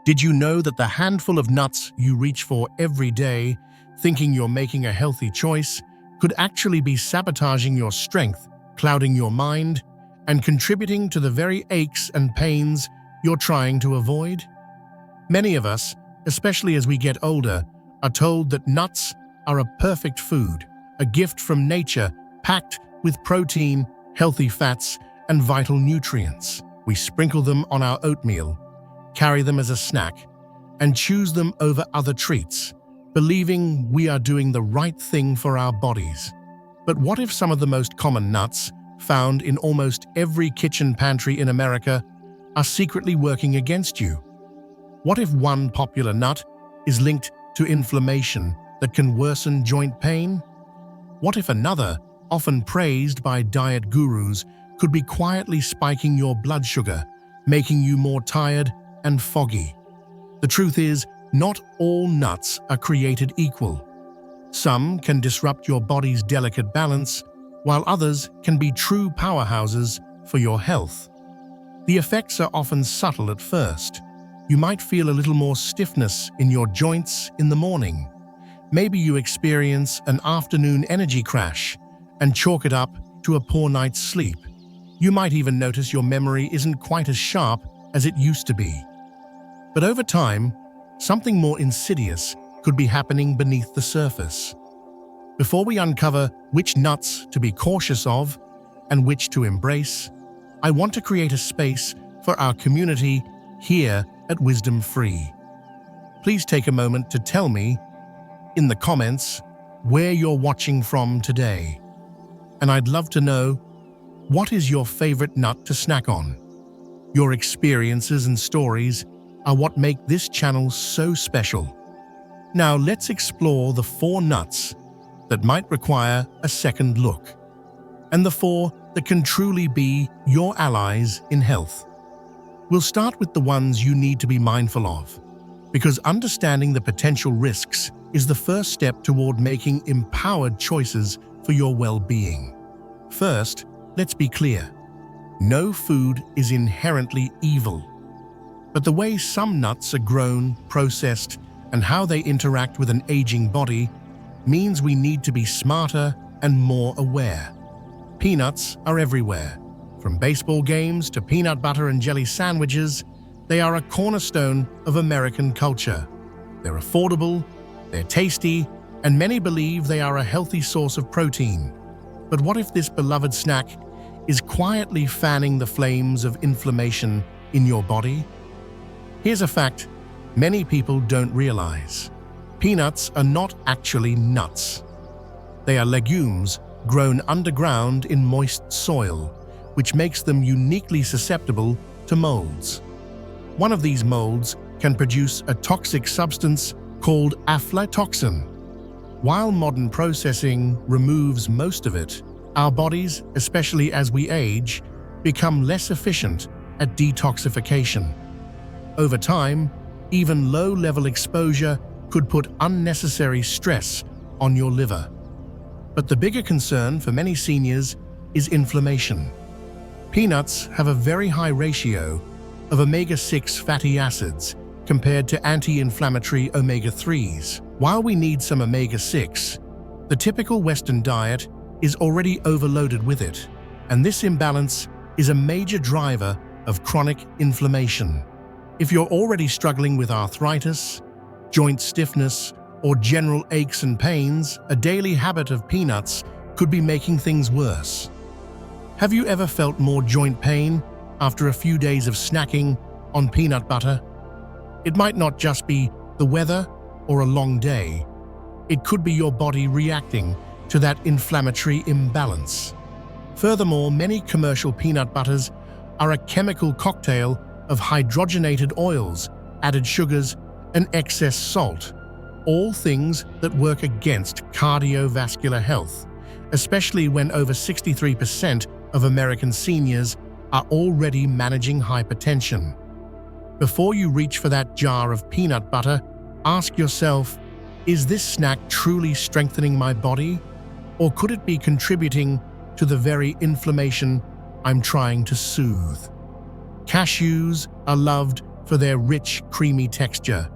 Did you know that the handful of nuts you reach for every day, thinking you're making a healthy choice, could actually be sabotaging your strength, clouding your mind, and contributing to the very aches and pains you're trying to avoid? Many of us, especially as we get older, are told that nuts are a perfect food, a gift from nature packed with protein, healthy fats, and vital nutrients. We sprinkle them on our oatmeal, carry them as a snack, and choose them over other treats, believing we are doing the right thing for our bodies. But what if some of the most common nuts, found in almost every kitchen pantry in America, are secretly working against you? What if one popular nut is linked to inflammation that can worsen joint pain? What if another, often praised by diet gurus, could be quietly spiking your blood sugar, making you more tired and foggy? The truth is, not all nuts are created equal. Some can disrupt your body's delicate balance, while others can be true powerhouses for your health. The effects are often subtle at first. You might feel a little more stiffness in your joints in the morning. Maybe you experience an afternoon energy crash and chalk it up to a poor night's sleep. You might even notice your memory isn't quite as sharp as it used to be. But over time, something more insidious could be happening beneath the surface. Before we uncover which nuts to be cautious of and which to embrace, I want to create a space for our community here at Wisdom Free. Please take a moment to tell me in the comments where you're watching from today. And I'd love to know, what is your favorite nut to snack on? Your experiences and stories are what make this channel so special. Now let's explore the 4 nuts that might require a second look, and the 4 that can truly be your allies in health. We'll start with the ones you need to be mindful of, because understanding the potential risks is the first step toward making empowered choices for your well-being. First, let's be clear. No food is inherently evil. But the way some nuts are grown, processed, and how they interact with an aging body means we need to be smarter and more aware. Peanuts are everywhere. From baseball games to peanut butter and jelly sandwiches, they are a cornerstone of American culture. They're affordable, they're tasty, and many believe they are a healthy source of protein. But what if this beloved snack is quietly fanning the flames of inflammation in your body? Here's a fact many people don't realize. Peanuts are not actually nuts. They are legumes grown underground in moist soil, which makes them uniquely susceptible to molds. One of these molds can produce a toxic substance called aflatoxin. While modern processing removes most of it, our bodies, especially as we age, become less efficient at detoxification. Over time, even low-level exposure could put unnecessary stress on your liver. But the bigger concern for many seniors is inflammation. Peanuts have a very high ratio of omega-6 fatty acids compared to anti-inflammatory omega-3s. While we need some omega-6, the typical Western diet is already overloaded with it, and this imbalance is a major driver of chronic inflammation. If you're already struggling with arthritis, joint stiffness, or general aches and pains, a daily habit of peanuts could be making things worse. Have you ever felt more joint pain after a few days of snacking on peanut butter? It might not just be the weather or a long day. It could be your body reacting to that inflammatory imbalance. Furthermore, many commercial peanut butters are a chemical cocktail of hydrogenated oils, added sugars, and excess salt, all things that work against cardiovascular health, especially when over 63% of American seniors are already managing hypertension. Before you reach for that jar of peanut butter, ask yourself, is this snack truly strengthening my body, or could it be contributing to the very inflammation I'm trying to soothe? Cashews are loved for their rich, creamy texture.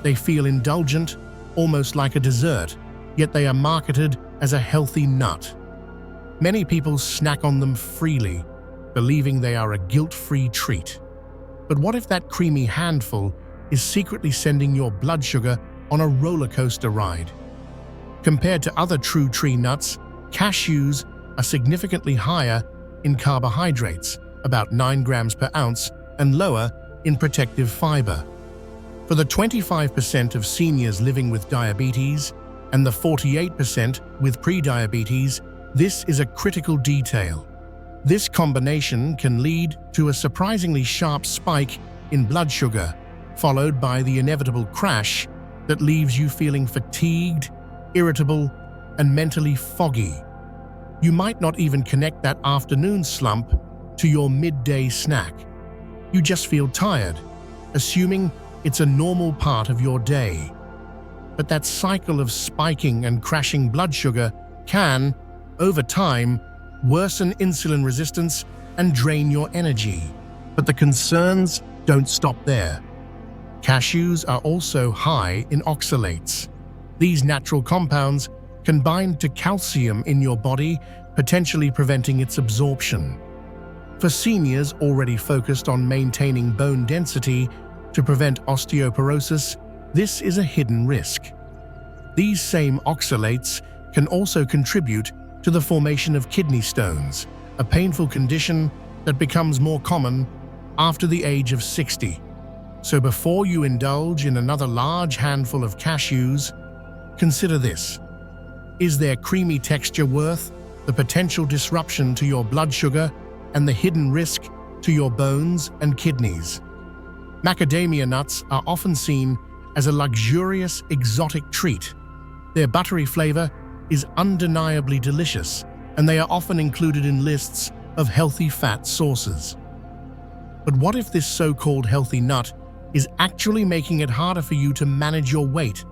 They feel indulgent, almost like a dessert, yet they are marketed as a healthy nut. Many people snack on them freely, believing they are a guilt-free treat. But what if that creamy handful is secretly sending your blood sugar on a roller coaster ride? Compared to other true tree nuts, cashews are significantly higher in carbohydrates, about 9 grams per ounce, and lower in protective fiber. For the 25% of seniors living with diabetes and the 48% with prediabetes, this is a critical detail. This combination can lead to a surprisingly sharp spike in blood sugar, followed by the inevitable crash that leaves you feeling fatigued, irritable, and mentally foggy. You might not even connect that afternoon slump to your midday snack. You just feel tired, assuming it's a normal part of your day. But that cycle of spiking and crashing blood sugar can, over time, worsen insulin resistance and drain your energy. But the concerns don't stop there. Cashews are also high in oxalates. These natural compounds can bind to calcium in your body, potentially preventing its absorption. For seniors already focused on maintaining bone density to prevent osteoporosis, this is a hidden risk. These same oxalates can also contribute to the formation of kidney stones, a painful condition that becomes more common after the age of 60. So before you indulge in another large handful of cashews, consider this. Is their creamy texture worth the potential disruption to your blood sugar and the hidden risk to your bones and kidneys? Macadamia nuts are often seen as a luxurious, exotic treat. Their buttery flavor is undeniably delicious, and they are often included in lists of healthy fat sources. But what if this so-called healthy nut is actually making it harder for you to manage your weight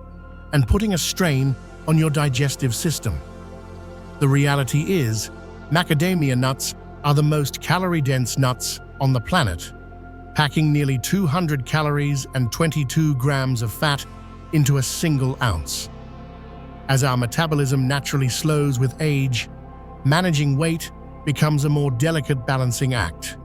and putting a strain on your digestive system? The reality is, macadamia nuts are the most calorie-dense nuts on the planet, packing nearly 200 calories and 22 grams of fat into a single ounce. As our metabolism naturally slows with age, managing weight becomes a more delicate balancing act.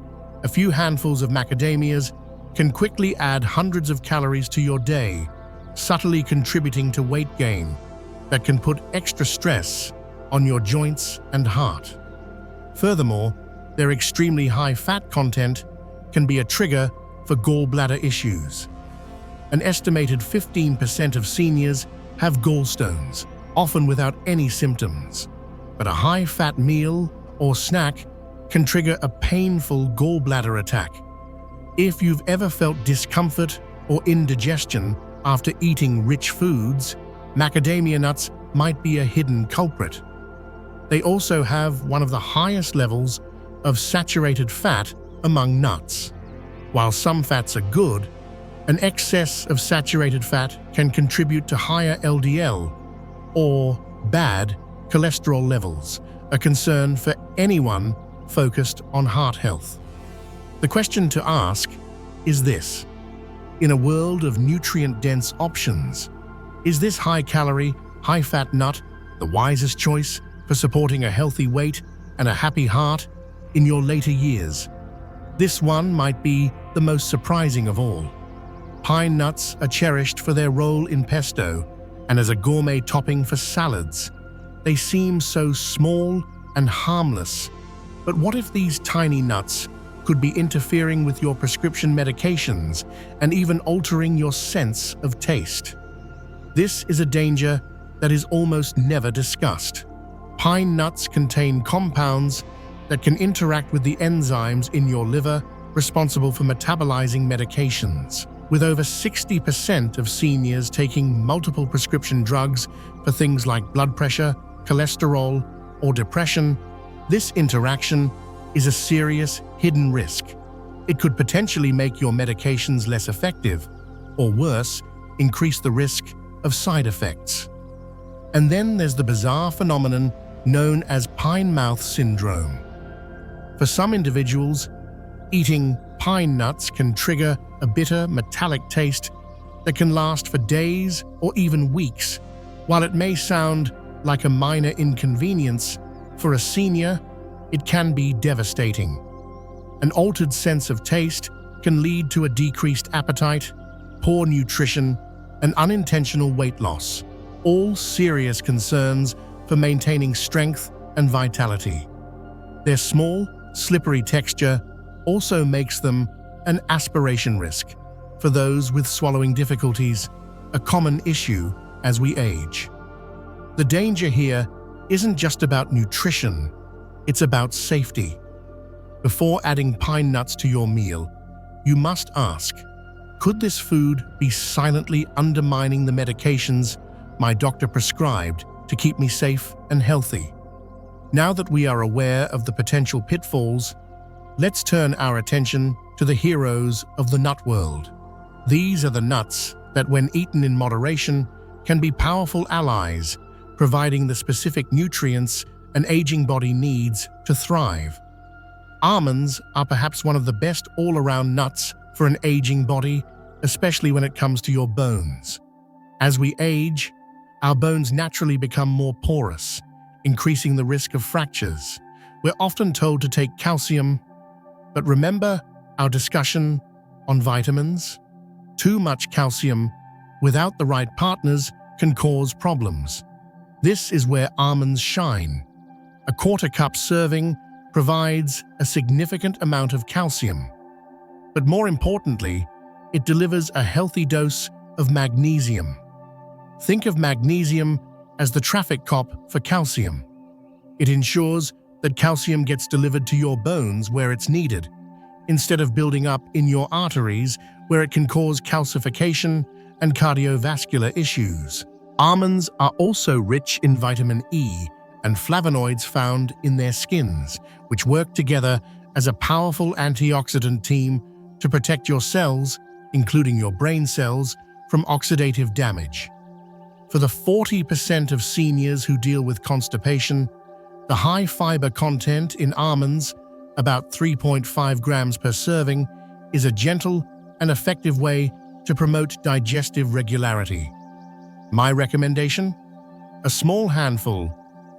A few handfuls of macadamias can quickly add hundreds of calories to your day, subtly contributing to weight gain that can put extra stress on your joints and heart. Furthermore, their extremely high fat content can be a trigger for gallbladder issues. An estimated 15% of seniors have gallstones, often without any symptoms. But a high-fat meal or snack can trigger a painful gallbladder attack. If you've ever felt discomfort or indigestion after eating rich foods, macadamia nuts might be a hidden culprit. They also have one of the highest levels of saturated fat among nuts. While some fats are good, an excess of saturated fat can contribute to higher LDL, or bad cholesterol levels, a concern for anyone focused on heart health. The question to ask is this: in a world of nutrient-dense options, is this high-calorie, high-fat nut the wisest choice for supporting a healthy weight and a happy heart in your later years? This one might be the most surprising of all. Pine nuts are cherished for their role in pesto and as a gourmet topping for salads. They seem so small and harmless, but what if these tiny nuts could be interfering with your prescription medications and even altering your sense of taste? This is a danger that is almost never discussed. Pine nuts contain compounds that can interact with the enzymes in your liver responsible for metabolizing medications. With over 60% of seniors taking multiple prescription drugs for things like blood pressure, cholesterol, or depression, this interaction is a serious hidden risk. It could potentially make your medications less effective, or worse, increase the risk of side effects. And then there's the bizarre phenomenon known as pine mouth syndrome. For some individuals, eating pine nuts can trigger a bitter, metallic taste that can last for days or even weeks. While it may sound like a minor inconvenience, for a senior, it can be devastating. An altered sense of taste can lead to a decreased appetite, poor nutrition, and unintentional weight loss, all serious concerns for maintaining strength and vitality. Their small, slippery texture also makes them an aspiration risk for those with swallowing difficulties, a common issue as we age. The danger here isn't just about nutrition, it's about safety. Before adding pine nuts to your meal, you must ask, could this food be silently undermining the medications my doctor prescribed to keep me safe and healthy? Now that we are aware of the potential pitfalls, let's turn our attention to the heroes of the nut world. These are the nuts that, when eaten in moderation, can be powerful allies, providing the specific nutrients an aging body needs to thrive. Almonds are perhaps one of the best all-around nuts for an aging body, especially when it comes to your bones. As we age, our bones naturally become more porous, increasing the risk of fractures. We're often told to take calcium, but remember our discussion on vitamins? Too much calcium without the right partners can cause problems. This is where almonds shine. A quarter-cup serving provides a significant amount of calcium. But more importantly, it delivers a healthy dose of magnesium. Think of magnesium as the traffic cop for calcium. It ensures that calcium gets delivered to your bones where it's needed, instead of building up in your arteries where it can cause calcification and cardiovascular issues. Almonds are also rich in vitamin E and flavonoids found in their skins, which work together as a powerful antioxidant team to protect your cells, including your brain cells, from oxidative damage. For the 40% of seniors who deal with constipation, the high fiber content in almonds, about 3.5 grams per serving, is a gentle and effective way to promote digestive regularity. My recommendation? A small handful,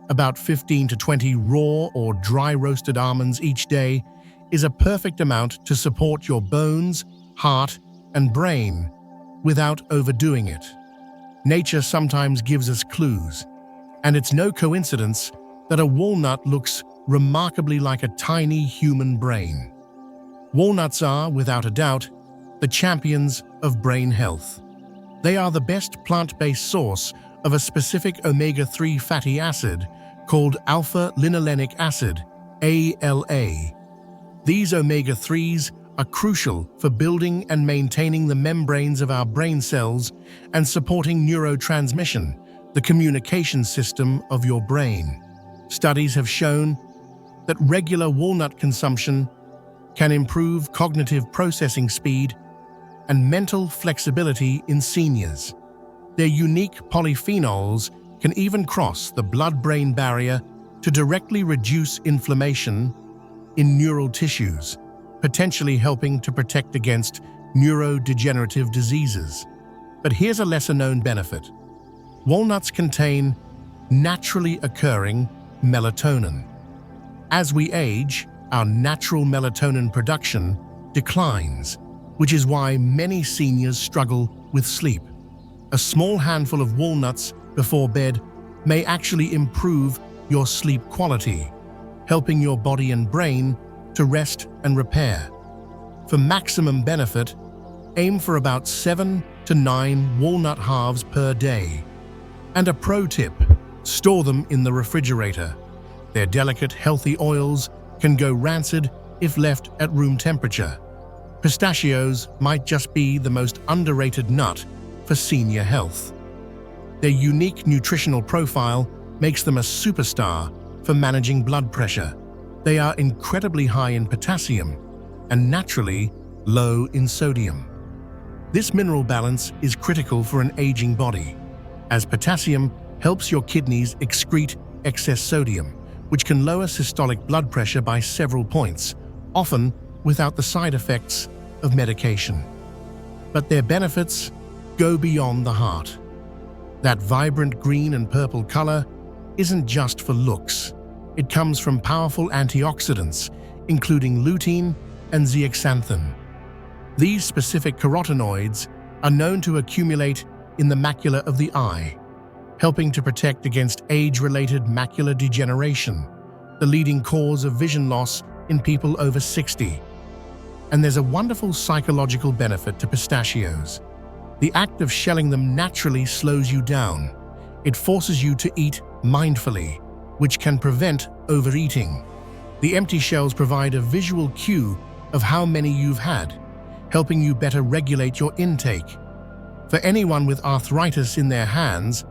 about 15 to 20 raw or dry roasted almonds each day, is a perfect amount to support your bones, heart, and brain without overdoing it. Nature sometimes gives us clues, and it's no coincidence that a walnut looks remarkably like a tiny human brain. Walnuts are, without a doubt, the champions of brain health. They are the best plant-based source of a specific omega-3 fatty acid called alpha-linolenic acid, ALA. These omega-3s are crucial for building and maintaining the membranes of our brain cells and supporting neurotransmission, the communication system of your brain. Studies have shown that regular walnut consumption can improve cognitive processing speed and mental flexibility in seniors. Their unique polyphenols can even cross the blood-brain barrier to directly reduce inflammation in neural tissues, potentially helping to protect against neurodegenerative diseases. But here's a lesser-known benefit. Walnuts contain naturally occurring melatonin. As we age, our natural melatonin production declines, which is why many seniors struggle with sleep. A small handful of walnuts before bed may actually improve your sleep quality, helping your body and brain to rest and repair. For maximum benefit, aim for about 7 to 9 walnut halves per day. And a pro tip, store them in the refrigerator. Their delicate, healthy oils can go rancid if left at room temperature. Pistachios might just be the most underrated nut for senior health. Their unique nutritional profile makes them a superstar for managing blood pressure. They are incredibly high in potassium and naturally low in sodium. This mineral balance is critical for an aging body, as potassium helps your kidneys excrete excess sodium, which can lower systolic blood pressure by several points, often without the side effects of medication. but their benefits go beyond the heart. That vibrant green and purple color isn't just for looks. It comes from powerful antioxidants, including lutein and zeaxanthin. These specific carotenoids are known to accumulate in the macula of the eye, helping to protect against age-related macular degeneration, the leading cause of vision loss in people over 60. And there's a wonderful psychological benefit to pistachios. The act of shelling them naturally slows you down. It forces you to eat mindfully, which can prevent overeating. The empty shells provide a visual cue of how many you've had, helping you better regulate your intake. For anyone with arthritis in their hands,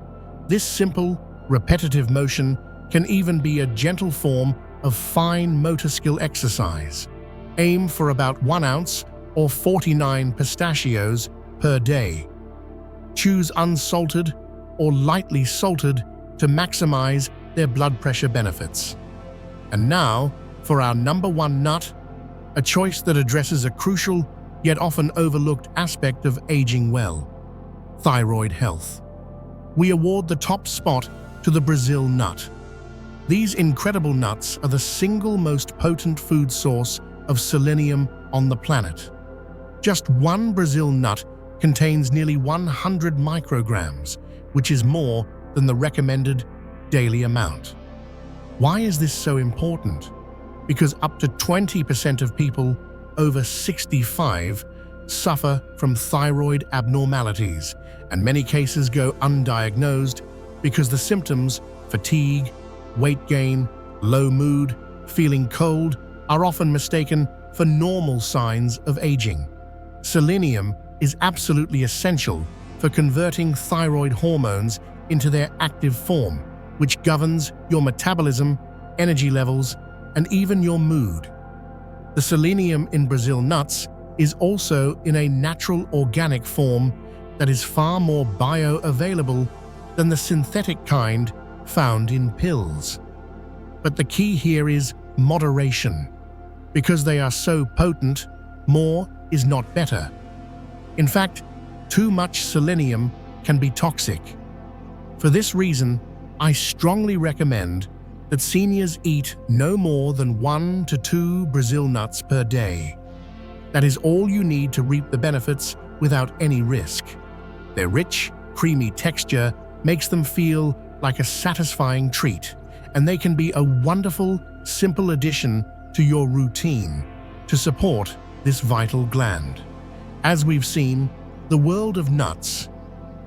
this simple, repetitive motion can even be a gentle form of fine motor skill exercise. Aim for about 1 ounce or 49 pistachios per day. Choose unsalted or lightly salted to maximize their blood pressure benefits. And now, for our number 1 nut, a choice that addresses a crucial yet often overlooked aspect of aging well: thyroid health. We award the top spot to the Brazil nut. These incredible nuts are the single most potent food source of selenium on the planet. Just one Brazil nut contains nearly 100 micrograms, which is more than the recommended daily amount. Why is this so important? Because up to 20% of people over 65 suffer from thyroid abnormalities, and many cases go undiagnosed because the symptoms, fatigue, weight gain, low mood, feeling cold, are often mistaken for normal signs of aging. Selenium is absolutely essential for converting thyroid hormones into their active form, which governs your metabolism, energy levels, and even your mood. The selenium in Brazil nuts is also in a natural organic form that is far more bioavailable than the synthetic kind found in pills. But the key here is moderation. Because they are so potent, more is not better. In fact, too much selenium can be toxic. For this reason, I strongly recommend that seniors eat no more than 1 to 2 Brazil nuts per day. That is all you need to reap the benefits without any risk. Their rich, creamy texture makes them feel like a satisfying treat, and they can be a wonderful, simple addition to your routine to support this vital gland. As we've seen, the world of nuts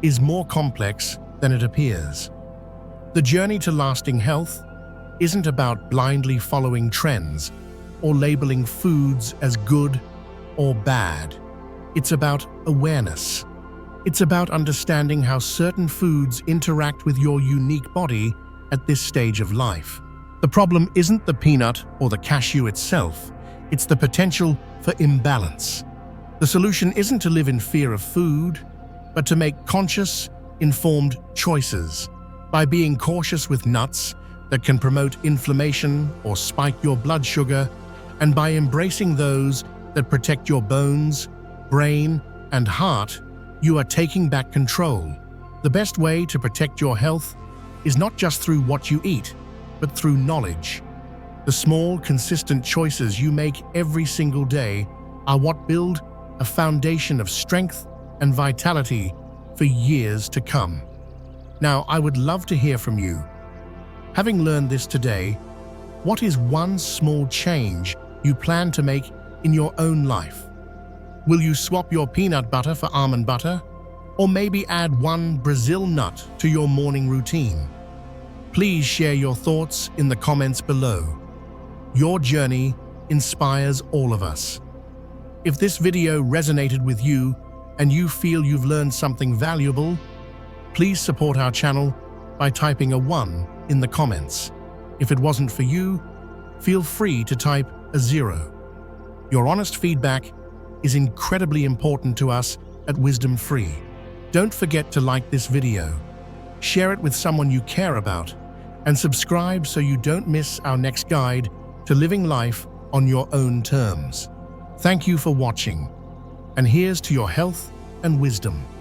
is more complex than it appears. The journey to lasting health isn't about blindly following trends or labeling foods as good or bad. It's about awareness. It's about understanding how certain foods interact with your unique body at this stage of life. The problem isn't the peanut or the cashew itself, it's the potential for imbalance. The solution isn't to live in fear of food, but to make conscious, informed choices. By being cautious with nuts that can promote inflammation or spike your blood sugar, and by embracing those that protect your bones, brain, and heart, you are taking back control. The best way to protect your health is not just through what you eat, but through knowledge. The small, consistent choices you make every single day are what build a foundation of strength and vitality for years to come. Now, I would love to hear from you. Having learned this today, what is one small change you plan to make in your own life? Will you swap your peanut butter for almond butter? Or maybe add 1 Brazil nut to your morning routine? Please share your thoughts in the comments below. Your journey inspires all of us. If this video resonated with you and you feel you've learned something valuable, please support our channel by typing a 1 in the comments. If it wasn't for you, feel free to type a 0. Your honest feedback is incredibly important to us at Wisdom Free. Don't forget to like this video, share it with someone you care about, and subscribe so you don't miss our next guide to living life on your own terms. Thank you for watching, and here's to your health, and wisdom.